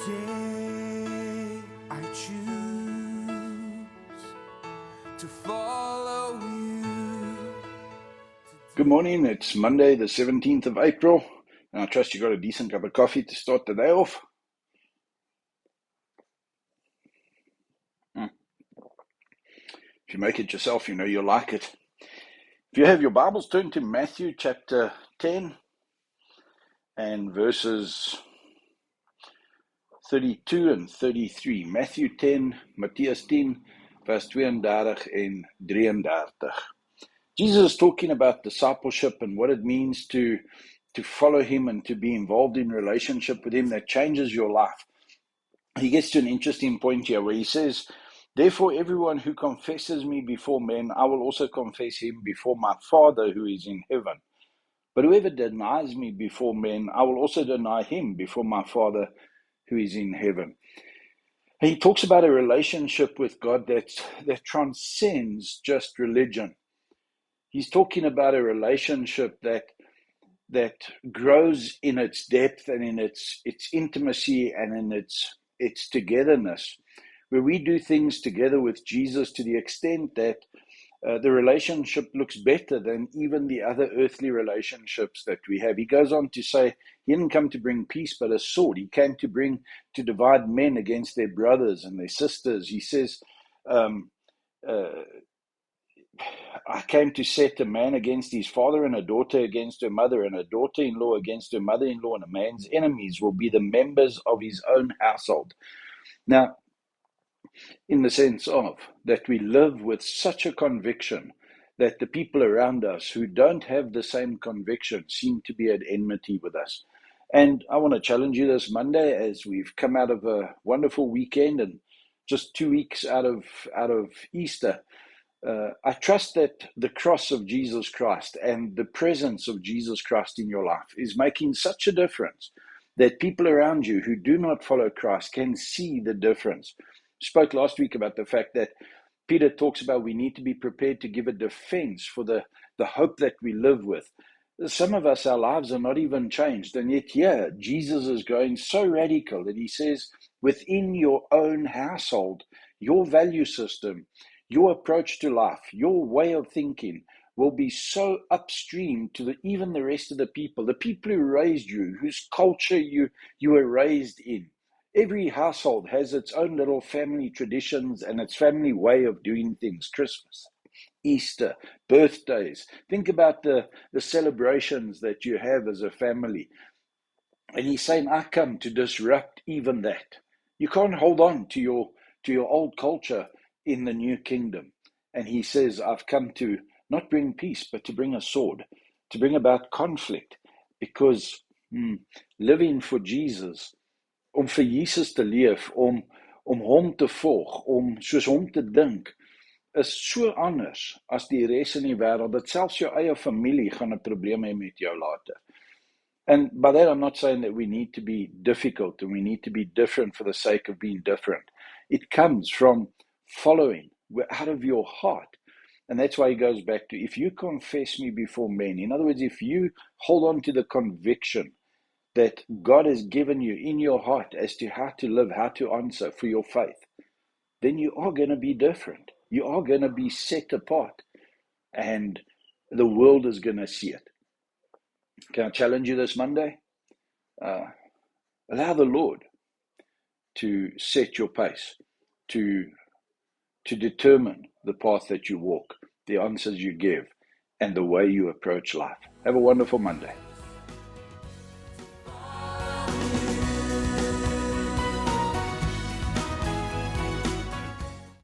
Today I choose to follow you. Good morning. It's Monday, the 17th of April, and I trust you got a decent cup of coffee to start the day off. If you make it yourself, you know you'll like it. If you have your Bibles, turn to Matthew chapter 10 and verses 32 and 33. Matthew 10, Matthäus 10, vers 32 en 33. Jesus is talking about discipleship and what it means to follow him and to be involved in relationship with him that changes your life. He gets to an interesting point here where he says, therefore everyone who confesses me before men, I will also confess him before my Father who is in heaven. But whoever denies me before men, I will also deny him before my Father who is in heaven. He talks about a relationship with God that transcends just religion. He's talking about a relationship that grows in its depth and in its intimacy and in its togetherness, where we do things together with Jesus to the extent that the relationship looks better than even the other earthly relationships that we have. He goes on to say, he didn't come to bring peace, but a sword. He came to divide men against their brothers and their sisters. He says, I came to set a man against his father and a daughter against her mother and a daughter-in-law against her mother-in-law, and a man's enemies will be the members of his own household. Now, in the sense of that we live with such a conviction that the people around us who don't have the same conviction seem to be at enmity with us. And I want to challenge you this Monday as we've come out of a wonderful weekend and just 2 weeks out of Easter. I trust that the cross of Jesus Christ and the presence of Jesus Christ in your life is making such a difference that people around you who do not follow Christ can see the difference. Spoke last week about the fact that Peter talks about we need to be prepared to give a defense for the hope that we live with. Some of us, our lives are not even changed, and yet here Jesus is going so radical that he says within your own household, your value system, your approach to life, your way of thinking will be so upstream to even the rest of the people who raised you, whose culture you were raised in. Every household has its own little family traditions and its family way of doing things. Christmas, Easter, birthdays. Think about the celebrations that you have as a family. And he's saying, I come to disrupt even that. You can't hold on to your old culture in the new kingdom. And he says, I've come to not bring peace, but to bring a sword, to bring about conflict. Because living for Jesus, om vir Jesus te leef, om hom te volg, om soos hom te dink, is so anders as die res in die wêreld, dat selfs jou eie familie gaan 'n probleem hê met jou later. And by that, I'm not saying that we need to be difficult and we need to be different for the sake of being different. It comes from following out of your heart. And that's why he goes back to, if you confess me before men, in other words, if you hold on to the conviction that God has given you in your heart as to how to live, how to answer for your faith, then you are going to be different. You are going to be set apart. And the world is going to see it. Can I challenge you this Monday? Allow the Lord to set your pace, to determine the path that you walk, the answers you give, and the way you approach life. Have a wonderful Monday.